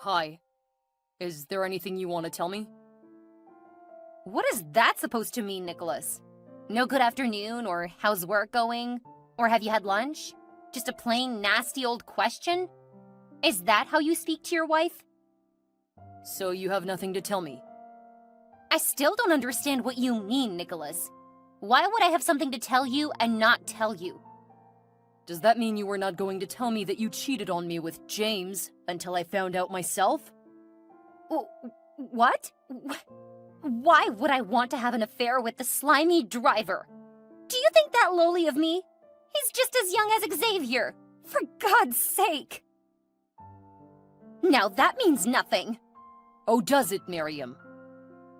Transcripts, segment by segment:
Hi. Is there anything you want to tell me? What is that supposed to mean, Nicholas? No good afternoon, or how's work going? Or have you had lunch? Just a plain nasty old question? Is that how you speak to your wife? So you have nothing to tell me? I still don't understand what you mean, Nicholas. Why would I have something to tell you and not tell you? Does that mean you were not going to tell me that you cheated on me with James until I found out myself? What? Why would I want to have an affair with the slimy driver? Do you think that lowly of me? He's just as young as Xavier. For God's sake! Now that means nothing. Oh, does it, Miriam?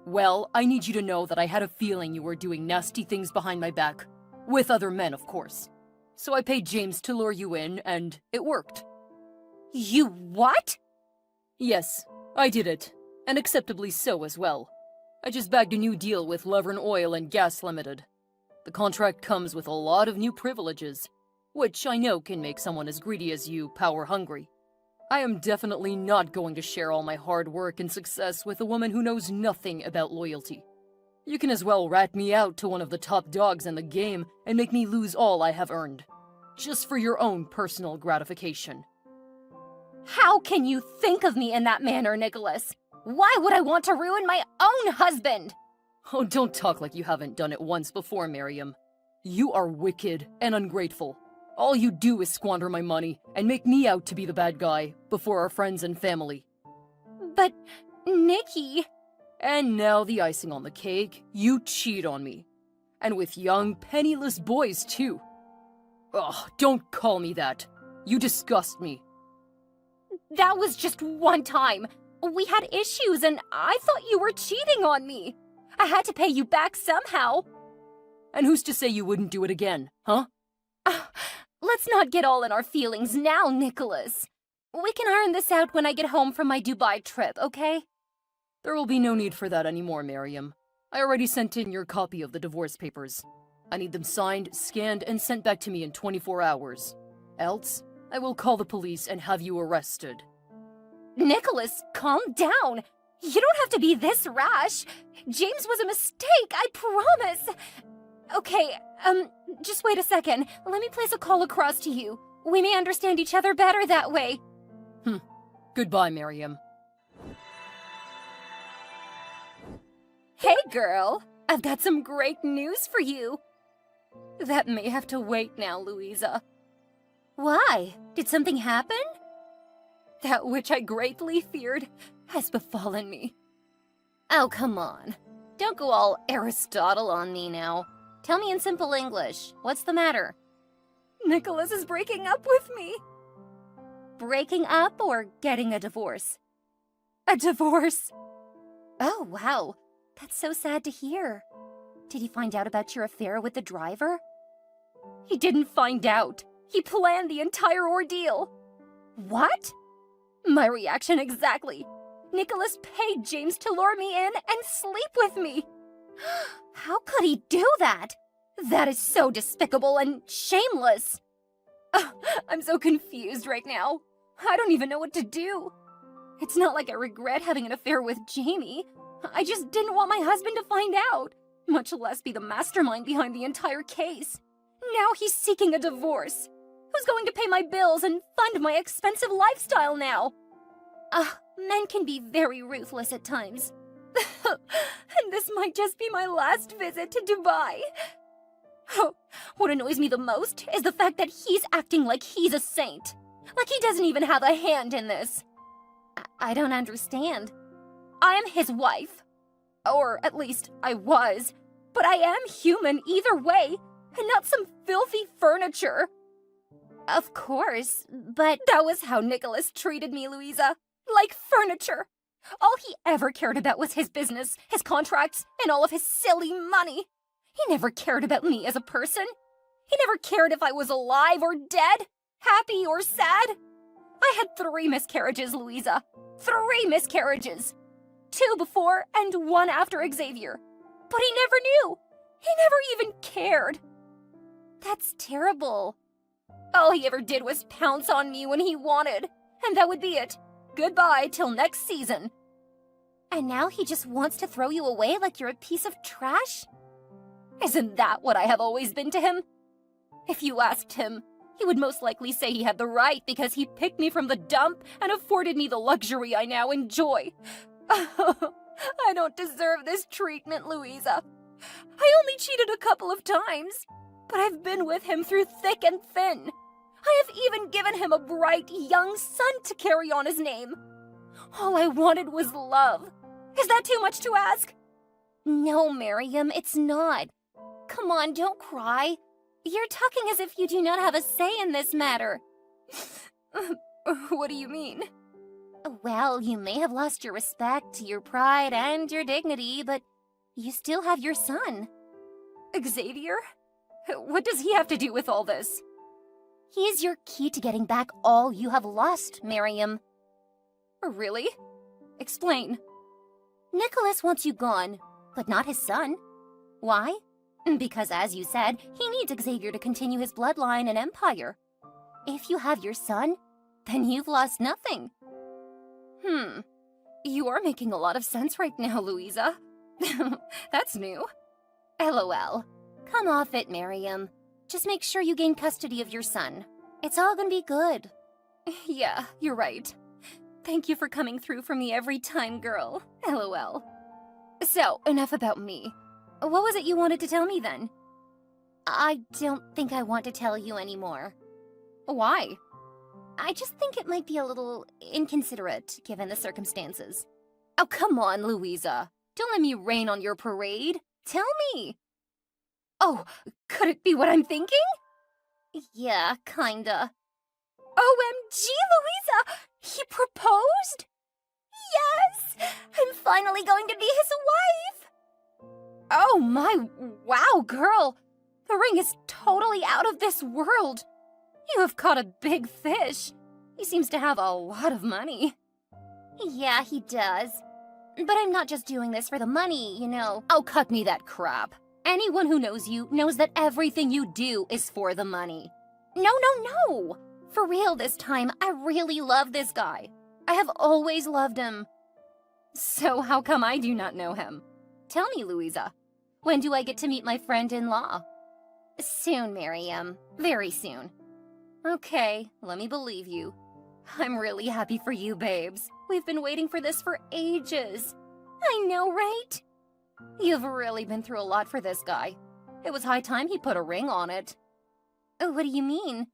Well, I need you to know that I had a feeling you were doing nasty things behind my back. With other men, of course. So I paid James to lure you in, and it worked. You what? Yes, I did it. And acceptably so as well. I just bagged a new deal with Laverne Oil and Gas Limited. The contract comes with a lot of new privileges, which I know can make someone as greedy as you power-hungry. I am definitely not going to share all my hard work and success with a woman who knows nothing about loyalty. You can as well rat me out to one of the top dogs in the game and make me lose all I have earned. Just for your own personal gratification. How can you think of me in that manner, Nicholas? Why would I want to ruin my own husband? Oh, don't talk like you haven't done it once before, Miriam. You are wicked and ungrateful. All you do is squander my money and make me out to be the bad guy before our friends and family. But, Nikki... And now the icing on the cake, you cheat on me. And with young, penniless boys, too. Ugh, don't call me that. You disgust me. That was just one time. We had issues and I thought you were cheating on me. I had to pay you back somehow. And who's to say you wouldn't do it again, huh? Let's not get all in our feelings now, Nicholas. We can iron this out when I get home from my Dubai trip, okay? There will be no need for that anymore, Miriam. I already sent in your copy of the divorce papers. I need them signed, scanned, and sent back to me in 24 hours. Else, I will call the police and have you arrested. Nicholas, calm down. You don't have to be this rash. James was a mistake, I promise. Okay, just wait a second. Let me place a call across to you. We may understand each other better that way. Goodbye, Miriam. Hey, girl. I've got some great news for you. That may have to wait now, Louisa. Why? Did something happen? That which I greatly feared has befallen me. Oh, come on. Don't go all Aristotle on me now. Tell me in simple English, what's the matter? Nicholas is breaking up with me. Breaking up or getting a divorce? A divorce. Oh, wow. That's so sad to hear. Did he find out about your affair with the driver? He didn't find out. He planned the entire ordeal. What? My reaction exactly. Nicholas paid James to lure me in and sleep with me. How could he do that? That is so despicable and shameless. I'm so confused right now. I don't even know what to do. It's not like I regret having an affair with Jamie. I just didn't want my husband to find out, much less be the mastermind behind the entire case. Now he's seeking a divorce. Who's going to pay my bills and fund my expensive lifestyle now? Men can be very ruthless at times. And this might just be my last visit to Dubai. Oh, what annoys me the most is the fact that he's acting like he's a saint. Like he doesn't even have a hand in this. I don't understand. I am his wife. Or at least I was. But I am human either way, and not some filthy furniture. Of course, but that was how Nicholas treated me, Louisa. Like furniture. All he ever cared about was his business, his contracts, and all of his silly money. He never cared about me as a person. He never cared if I was alive or dead, happy or sad. I had 3 miscarriages, Louisa. 3 miscarriages. 2 before and 1 after Xavier. But he never knew. He never even cared. That's terrible. All he ever did was pounce on me when he wanted, and that would be it. Goodbye till next season. And now he just wants to throw you away like you're a piece of trash? Isn't that what I have always been to him? If you asked him, he would most likely say he had the right because he picked me from the dump and afforded me the luxury I now enjoy. I don't deserve this treatment, Louisa. I only cheated a couple of times, but I've been with him through thick and thin. I have even given him a bright, young son to carry on his name. All I wanted was love. Is that too much to ask? No, Miriam, it's not. Come on, don't cry. You're talking as if you do not have a say in this matter. What do you mean? Well, you may have lost your respect, your pride, and your dignity, but you still have your son. Xavier? What does he have to do with all this? He is your key to getting back all you have lost, Miriam. Really? Explain. Nicholas wants you gone, but not his son. Why? Because, as you said, he needs Xavier to continue his bloodline and empire. If you have your son, then you've lost nothing. You are making a lot of sense right now, Louisa. That's new. LOL. Come off it, Miriam. Just make sure you gain custody of your son. It's all gonna be good. Yeah, you're right. Thank you for coming through for me every time, girl. LOL. So, enough about me. What was it you wanted to tell me then? I don't think I want to tell you anymore. Why? I just think it might be a little inconsiderate, given the circumstances. Oh, come on, Louisa. Don't let me rain on your parade. Tell me. Oh, could it be what I'm thinking? Yeah, kinda. OMG, Louisa! He proposed? Yes! I'm finally going to be his wife! Oh my, wow, girl! The ring is totally out of this world. You have caught a big fish. He seems to have a lot of money. Yeah, he does. But I'm not just doing this for the money, you know. Oh, cut me that crap. Anyone who knows you knows that everything you do is for the money. No. For real this time, I really love this guy. I have always loved him. So how come I do not know him? Tell me, Louisa. When do I get to meet my friend-in-law? Soon, Miriam. Very soon. Okay, let me believe you. I'm really happy for you, babes. We've been waiting for this for ages. I know, right? You've really been through a lot for this guy. It was high time he put a ring on it. What do you mean?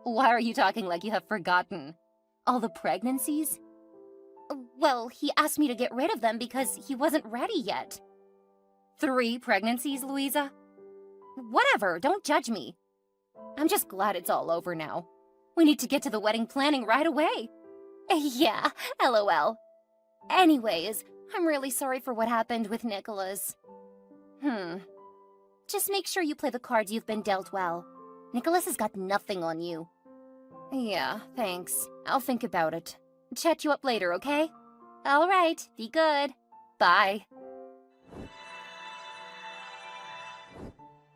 Why are you talking like you have forgotten? All the pregnancies? Well, he asked me to get rid of them because he wasn't ready yet. 3 pregnancies, Louisa? Whatever, don't judge me. I'm just glad it's all over now. We need to get to the wedding planning right away. Yeah, LOL. Anyways, I'm really sorry for what happened with Nicholas. Just make sure you play the cards you've been dealt well. Nicholas has got nothing on you. Yeah, thanks. I'll think about it. Chat you up later, okay? All right, be good. Bye.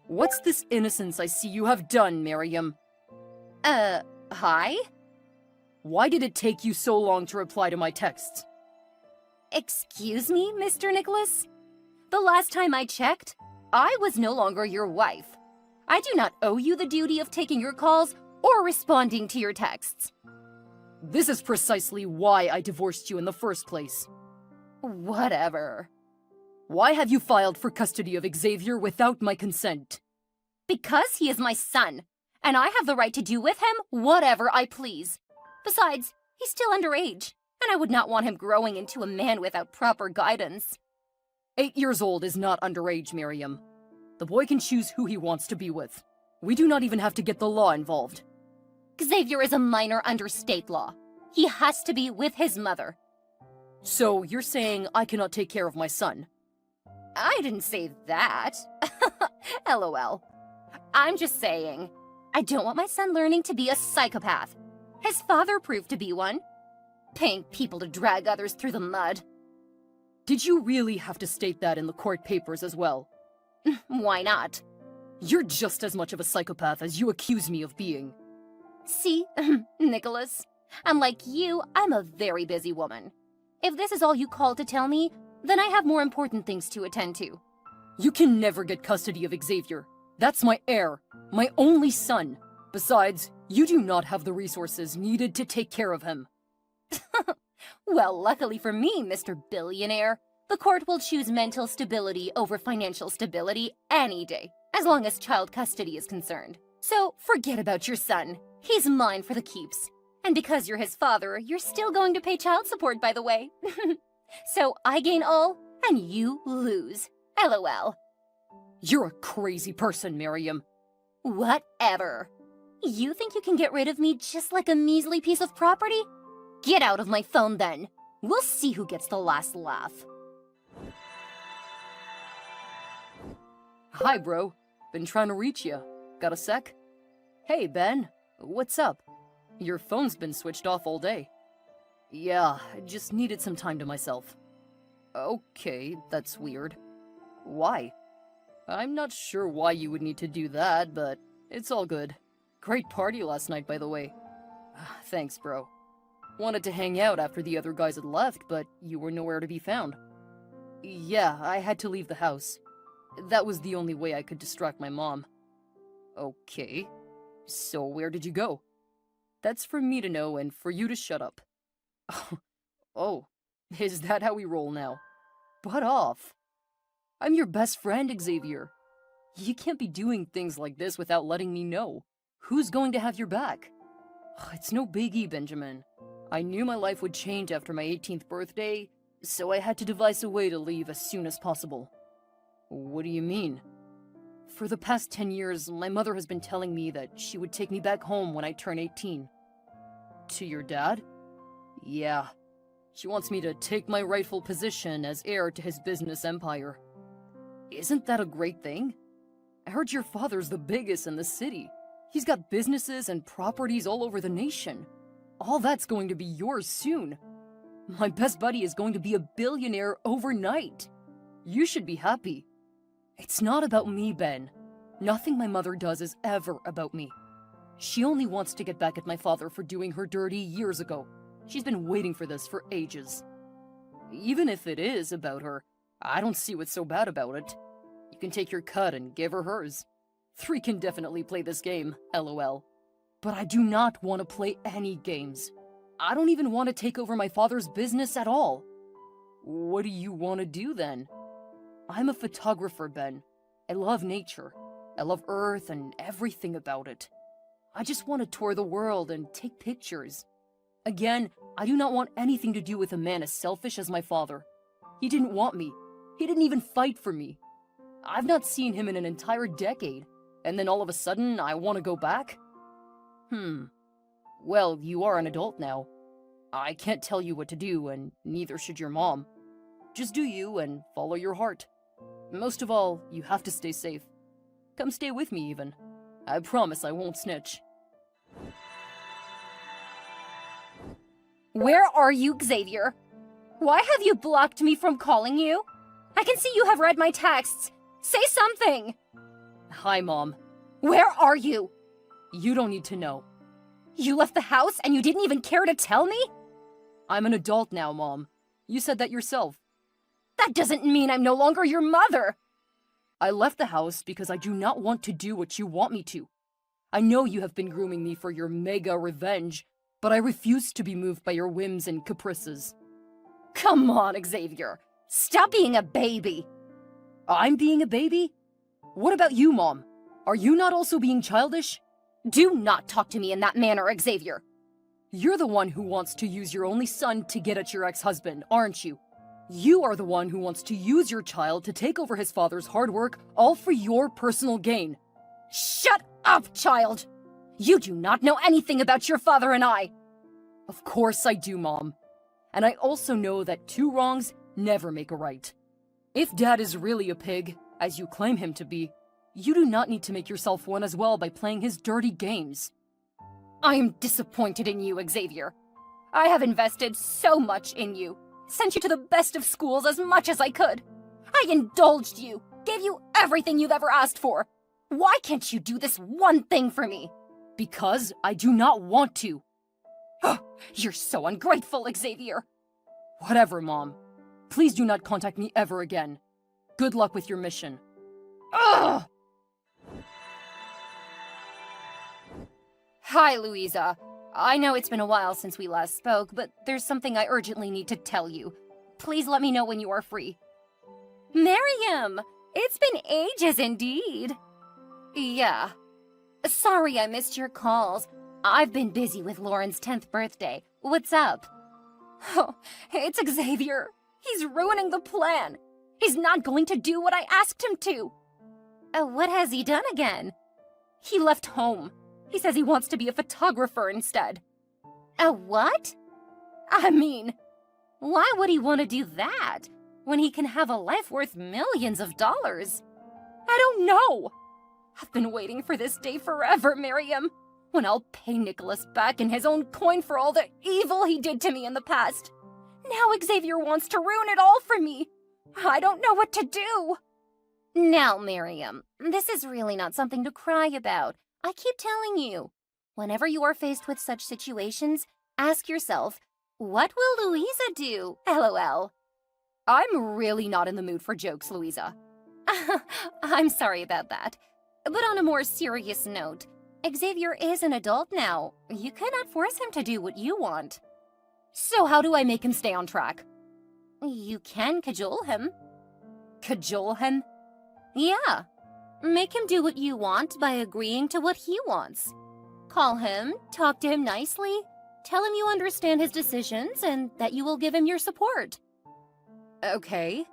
What's this innocence I see you have done, Miriam? Hi? Why did it take you so long to reply to my texts? Excuse me, Mr. Nicholas? The last time I checked, I was no longer your wife. I do not owe you the duty of taking your calls or responding to your texts. This is precisely why I divorced you in the first place. Whatever. Why have you filed for custody of Xavier without my consent? Because he is my son, and I have the right to do with him whatever I please. Besides, he's still underage, and I would not want him growing into a man without proper guidance. 8 years old is not underage, Miriam. The boy can choose who he wants to be with. We do not even have to get the law involved. Xavier is a minor under state law. He has to be with his mother. So you're saying I cannot take care of my son? I didn't say that. LOL. I'm just saying, I don't want my son learning to be a psychopath. His father proved to be one. Paying people to drag others through the mud. Did you really have to state that in the court papers as well? Why not? You're just as much of a psychopath as you accuse me of being. See, Nicholas, Unlike you, I'm a very busy woman. If this is all you called to tell me, then I have more important things to attend to. You can never get custody of Xavier. That's my heir, my only son. Besides, you do not have the resources needed to take care of him. Well, luckily for me, Mr. Billionaire, the court will choose mental stability over financial stability any day, as long as child custody is concerned. So forget about your son. He's mine for the keeps. And because you're his father, you're still going to pay child support, by the way. So I gain all, and you lose. LOL. You're a crazy person, Miriam. Whatever. You think you can get rid of me just like a measly piece of property? Get out of my phone then. We'll see who gets the last laugh. Hi, bro. Been trying to reach you. Got a sec? Hey, Ben. What's up? Your phone's been switched off all day. Yeah, I just needed some time to myself. Okay, that's weird. Why? I'm not sure why you would need to do that, but it's all good. Great party last night, by the way. Thanks, bro. Wanted to hang out after the other guys had left, but you were nowhere to be found. Yeah, I had to leave the house. That was the only way I could distract my mom. Okay. So where did you go? That's for me to know and for you to shut up. Oh, is that how we roll now? Butt off. I'm your best friend, Xavier. You can't be doing things like this without letting me know. Who's going to have your back? It's no biggie, Benjamin. I knew my life would change after my 18th birthday, so I had to devise a way to leave as soon as possible. What do you mean? For the past 10 years, my mother has been telling me that she would take me back home when I turn 18. To your dad? Yeah. She wants me to take my rightful position as heir to his business empire. Isn't that a great thing? I heard your father's the biggest in the city. He's got businesses and properties all over the nation. All that's going to be yours soon. My best buddy is going to be a billionaire overnight. You should be happy. It's not about me, Ben. Nothing my mother does is ever about me. She only wants to get back at my father for doing her dirty years ago. She's been waiting for this for ages. Even if it is about her, I don't see what's so bad about it. You can take your cut and give her hers. 3 can definitely play this game, LOL. But I do not want to play any games. I don't even want to take over my father's business at all. What do you want to do then? I'm a photographer, Ben. I love nature. I love Earth and everything about it. I just want to tour the world and take pictures. Again, I do not want anything to do with a man as selfish as my father. He didn't want me. He didn't even fight for me. I've not seen him in an entire decade, and then all of a sudden I want to go back? Well, you are an adult now. I can't tell you what to do, and neither should your mom. Just do you and follow your heart. Most of all, you have to stay safe. Come stay with me even. I promise I won't snitch. Where are you, Xavier? Why have you blocked me from calling you? I can see you have read my texts. Say something! Hi, Mom. Where are you? You don't need to know. You left the house and you didn't even care to tell me? I'm an adult now, Mom. You said that yourself. That doesn't mean I'm no longer your mother. I left the house because I do not want to do what you want me to. I know you have been grooming me for your mega revenge, but I refuse to be moved by your whims and caprices. Come on, Xavier. Stop being a baby. I'm being a baby? What about you, Mom? Are you not also being childish? Do not talk to me in that manner, Xavier. You're the one who wants to use your only son to get at your ex-husband, aren't you? You are the one who wants to use your child to take over his father's hard work, all for your personal gain. Shut up, child! You do not know anything about your father and I. Of course I do, Mom. And I also know that 2 wrongs never make a right. If Dad is really a pig, as you claim him to be, you do not need to make yourself one as well by playing his dirty games. I am disappointed in you, Xavier. I have invested so much in you, sent you to the best of schools as much as I could. I indulged you, gave you everything you've ever asked for. Why can't you do this one thing for me? Because I do not want to. You're so ungrateful, Xavier. Whatever, Mom. Please do not contact me ever again. Good luck with your mission. Ugh! Hi, Louisa. I know it's been a while since we last spoke, but there's something I urgently need to tell you. Please let me know when you are free. Miriam! It's been ages indeed. Yeah. Sorry I missed your calls. I've been busy with Lauren's 10th birthday. What's up? Oh, it's Xavier. He's ruining the plan. He's not going to do what I asked him to. What has he done again? He left home. He says he wants to be a photographer instead. A what? I mean, why would he want to do that when he can have a life worth millions of dollars? I don't know. I've been waiting for this day forever, Miriam. When I'll pay Nicholas back in his own coin for all the evil he did to me in the past. Now Xavier wants to ruin it all for me. I don't know what to do. Now, Miriam, this is really not something to cry about. I keep telling you. Whenever you are faced with such situations, ask yourself, what will Louisa do? LOL. I'm really not in the mood for jokes, Louisa. I'm sorry about that. But on a more serious note, Xavier is an adult now. You cannot force him to do what you want. So how do I make him stay on track? You can cajole him. Cajole him? Yeah. Make him do what you want by agreeing to what he wants. Call him, talk to him nicely, tell him you understand his decisions and that you will give him your support. Okay.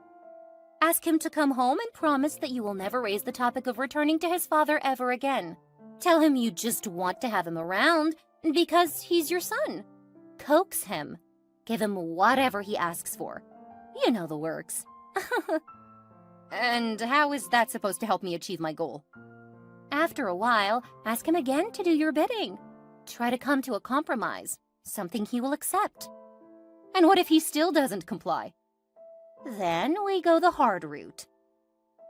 Ask him to come home and promise that you will never raise the topic of returning to his father ever again. Tell him you just want to have him around because he's your son. Coax him. Give him whatever he asks for. You know the works. And how is that supposed to help me achieve my goal? After a while, ask him again to do your bidding. Try to come to a compromise, something he will accept. And what if he still doesn't comply? Then we go the hard route.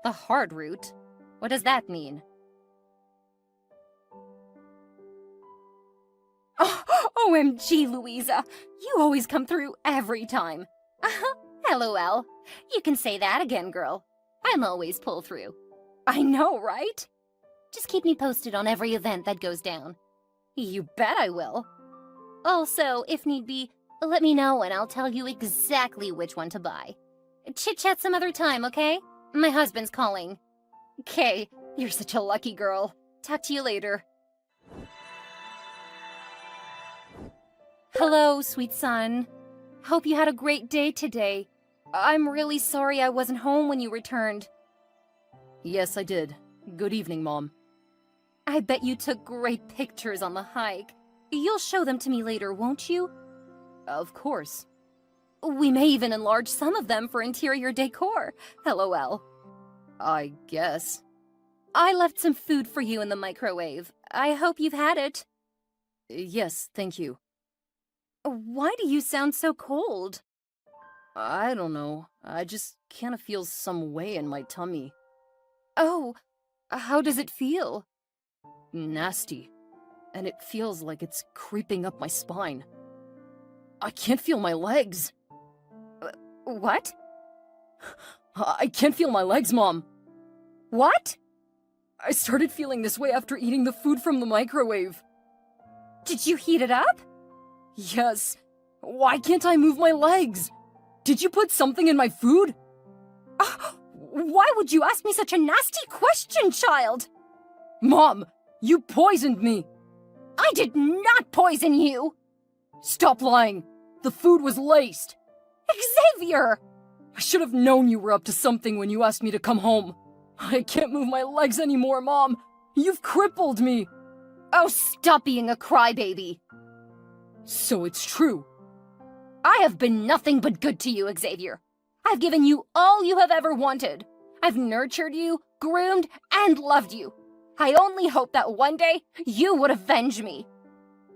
The hard route? What does that mean? Oh, OMG, Louisa. You always come through every time. LOL. You can say that again, girl. I'm always pull through. I know, right? Just keep me posted on every event that goes down. You bet I will. Also, if need be, let me know and I'll tell you exactly which one to buy. Chit-chat some other time, okay? My husband's calling. Okay, you're such a lucky girl. Talk to you later. Hello, sweet son. Hope you had a great day today. I'm really sorry I wasn't home when you returned. Yes, I did. Good evening, Mom. I bet you took great pictures on the hike. You'll show them to me later, won't you? Of course. We may even enlarge some of them for interior decor. LOL. I guess. I left some food for you in the microwave. I hope you've had it. Yes, thank you. Why do you sound so cold? I don't know. I just kind of feel some way in my tummy. Oh, how does it feel? Nasty. And it feels like it's creeping up my spine. I can't feel my legs. What? I can't feel my legs, Mom. What? I started feeling this way after eating the food from the microwave. Did you heat it up? Yes. Why can't I move my legs? Did you put something in my food? Why would you ask me such a nasty question, child? Mom, you poisoned me. I did not poison you. Stop lying. The food was laced. Xavier! I should have known you were up to something when you asked me to come home. I can't move my legs anymore, Mom. You've crippled me. Oh, stop being a crybaby. So it's true. I have been nothing but good to you, Xavier. I've given you all you have ever wanted. I've nurtured you, groomed, and loved you. I only hope that one day you would avenge me.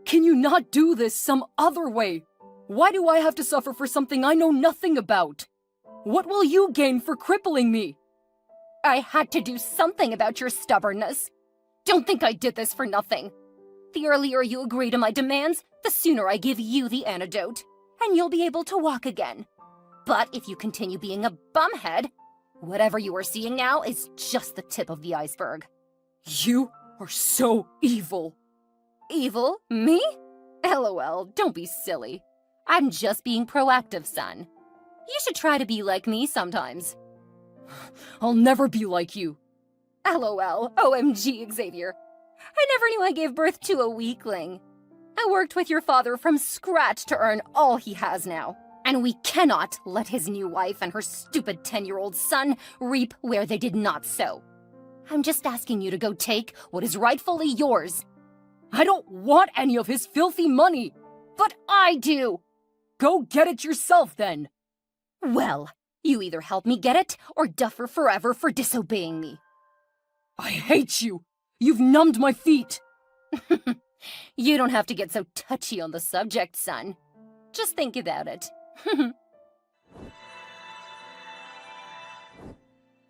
Can you not do this some other way? Why do I have to suffer for something I know nothing about? What will you gain for crippling me? I had to do something about your stubbornness. Don't think I did this for nothing. The earlier you agree to my demands, the sooner I give you the antidote, and you'll be able to walk again. But if you continue being a bumhead, whatever you are seeing now is just the tip of the iceberg. You are so evil. Evil? Me? LOL, don't be silly. I'm just being proactive, son. You should try to be like me sometimes. I'll never be like you. LOL, OMG, Xavier. I never knew I gave birth to a weakling. I worked with your father from scratch to earn all he has now. And we cannot let his new wife and her stupid 10-year-old son reap where they did not sow. I'm just asking you to go take what is rightfully yours. I don't want any of his filthy money. But I do. Go get it yourself, then. Well, you either help me get it or duffer forever for disobeying me. I hate you. You've numbed my feet. You don't have to get so touchy on the subject, son. Just think about it.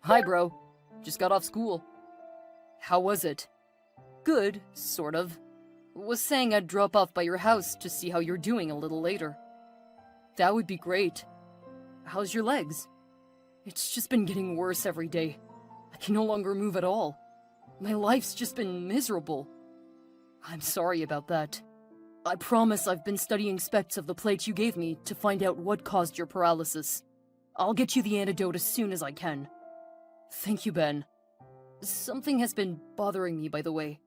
Hi, bro. Just got off school. How was it? Good, sort of. Was saying I'd drop off by your house to see how you're doing a little later. That would be great. How's your legs? It's just been getting worse every day. I can no longer move at all. My life's just been miserable. I'm sorry about that. I promise I've been studying spects of the plate you gave me to find out what caused your paralysis. I'll get you the antidote as soon as I can. Thank you, Ben. Something has been bothering me, by the way.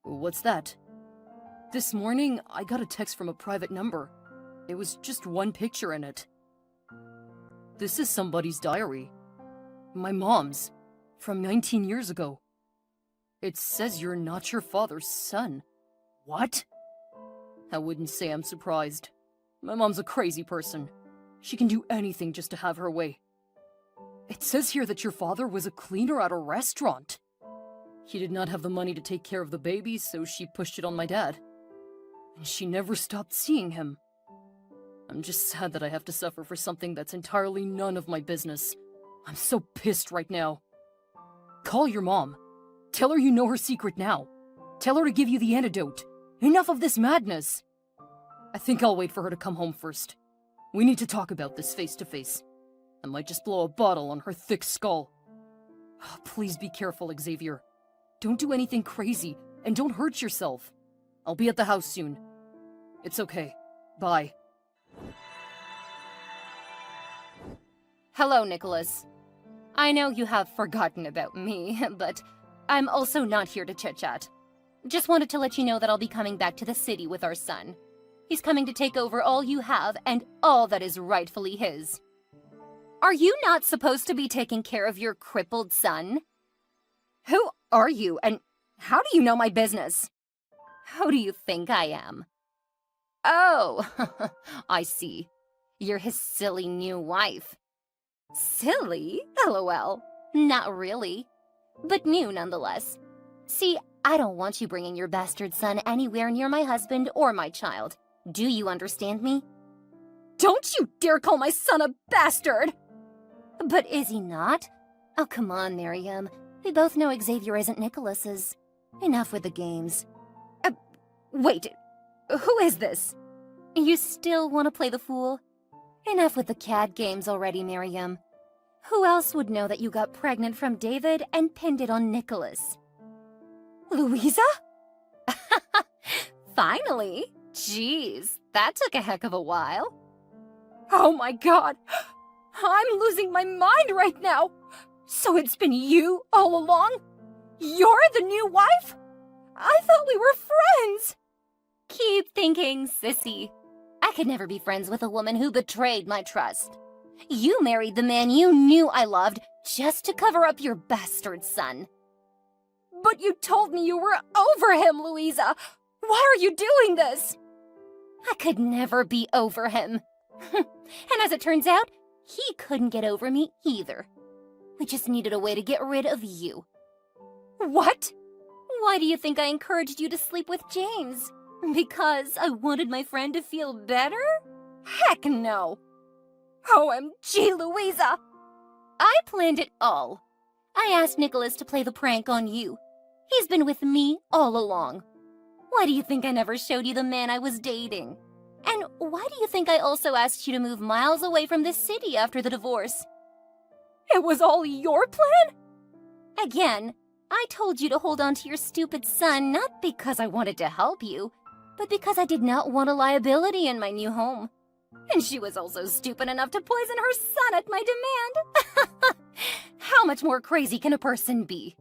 What's that? This morning, I got a text from a private number. It was just one picture in it. This is somebody's diary. My mom's, from 19 years ago. It says you're not your father's son. What? I wouldn't say I'm surprised. My mom's a crazy person. She can do anything just to have her way. It says here that your father was a cleaner at a restaurant. He did not have the money to take care of the baby, so she pushed it on my dad. And she never stopped seeing him. I'm just sad that I have to suffer for something that's entirely none of my business. I'm so pissed right now. Call your mom. Tell her you know her secret now. Tell her to give you the antidote. Enough of this madness. I think I'll wait for her to come home first. We need to talk about this face to face. I might just blow a bottle on her thick skull. Please be careful, Xavier. Don't do anything crazy, and don't hurt yourself. I'll be at the house soon. It's okay. Bye. Hello, Nicholas. I know you have forgotten about me, but I'm also not here to chit-chat. Just wanted to let you know that I'll be coming back to the city with our son. He's coming to take over all you have and all that is rightfully his. Are you not supposed to be taking care of your crippled son? Who are you, and how do you know my business? Who do you think I am? Oh, I see. You're his silly new wife. Silly? LOL. Not really. But new nonetheless. See, I don't want you bringing your bastard son anywhere near my husband or my child. Do you understand me? Don't you dare call my son a bastard! But is he not? Oh, come on, Miriam. We both know Xavier isn't Nicholas's. Enough with the games. Wait, who is this? You still want to play the fool? Enough with the cat games already, Miriam. Who else would know that you got pregnant from David and pinned it on Nicholas? Louisa? Finally? Jeez, that took a heck of a while. Oh my god! I'm losing my mind right now! So it's been you all along? You're the new wife? I thought we were friends! Keep thinking, sissy. I could never be friends with a woman who betrayed my trust. You married the man you knew I loved just to cover up your bastard son. But you told me you were over him, Louisa! Why are you doing this? I could never be over him. And as it turns out, he couldn't get over me either. We just needed a way to get rid of you. What? Why do you think I encouraged you to sleep with James? Because I wanted my friend to feel better? Heck no! OMG, Louisa! I planned it all. I asked Nicholas to play the prank on you. He's been with me all along. Why do you think I never showed you the man I was dating? And why do you think I also asked you to move miles away from this city after the divorce? It was all your plan? Again, I told you to hold on to your stupid son not because I wanted to help you, but because I did not want a liability in my new home. And she was also stupid enough to poison her son at my demand. How much more crazy can a person be?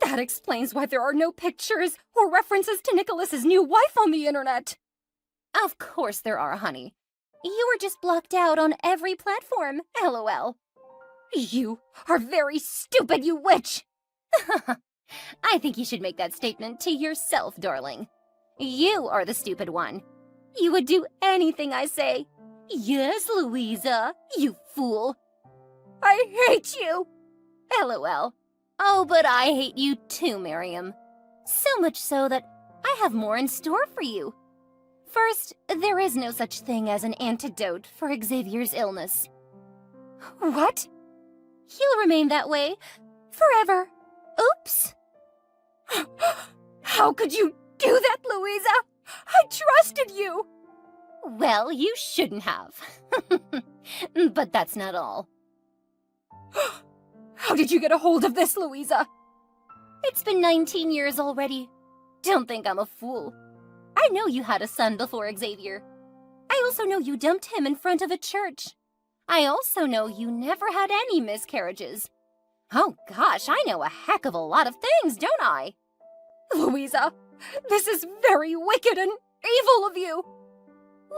That explains why there are no pictures or references to Nicholas's new wife on the internet. Of course there are, honey. You were just blocked out on every platform, LOL. You are very stupid, you witch! I think you should make that statement to yourself, darling. You are the stupid one. You would do anything I say. Yes, Louisa, you fool. I hate you! LOL. Oh, but I hate you too, Miriam. So much so that I have more in store for you. First, there is no such thing as an antidote for Xavier's illness. What? He'll remain that way forever. Oops. How could you do that, Louisa? I trusted you! Well, you shouldn't have. But that's not all. How did you get a hold of this, Louisa? It's been 19 years already. Don't think I'm a fool. I know you had a son before Xavier. I also know you dumped him in front of a church. I also know you never had any miscarriages. Oh gosh, I know a heck of a lot of things, don't I? Louisa, this is very wicked and evil of you.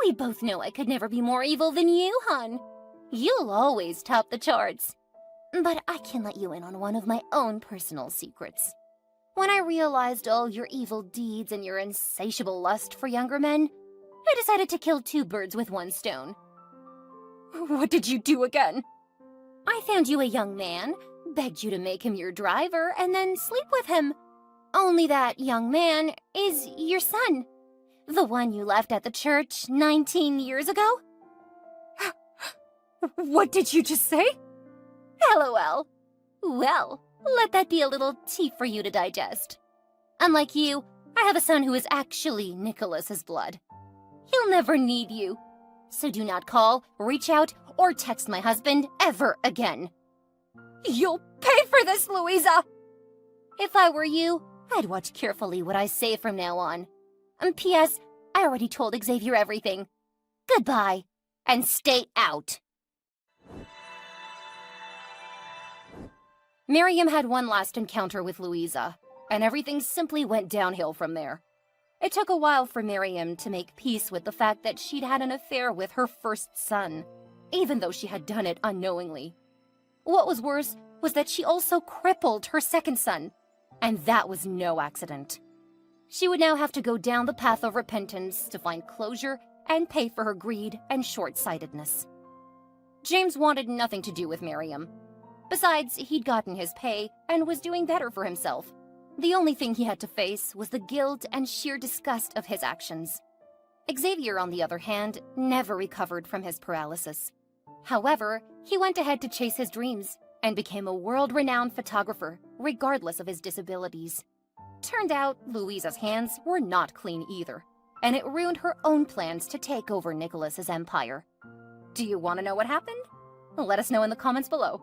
We both know I could never be more evil than you, hon. You'll always top the charts. But I can let you in on one of my own personal secrets. When I realized all your evil deeds and your insatiable lust for younger men, I decided to kill two birds with one stone. What did you do again? I found you a young man, begged you to make him your driver, and then sleep with him. Only that young man is your son. The one you left at the church 19 years ago? What did you just say? LOL. Well, let that be a little tea for you to digest. Unlike you, I have a son who is actually Nicholas's blood. He'll never need you. So do not call, reach out, or text my husband ever again. You'll pay for this, Louisa! If I were you, I'd watch carefully what I say from now on. And P.S., I already told Xavier everything. Goodbye, and stay out. Miriam had one last encounter with Louisa, and everything simply went downhill from there. It took a while for Miriam to make peace with the fact that she'd had an affair with her first son, even though she had done it unknowingly. What was worse was that she also crippled her second son, and that was no accident. She would now have to go down the path of repentance to find closure and pay for her greed and short-sightedness. James wanted nothing to do with Miriam. Besides, he'd gotten his pay and was doing better for himself. The only thing he had to face was the guilt and sheer disgust of his actions. Xavier, on the other hand, never recovered from his paralysis. However, he went ahead to chase his dreams and became a world-renowned photographer, regardless of his disabilities. Turned out, Louisa's hands were not clean either, and it ruined her own plans to take over Nicholas's empire. Do you want to know what happened? Let us know in the comments below.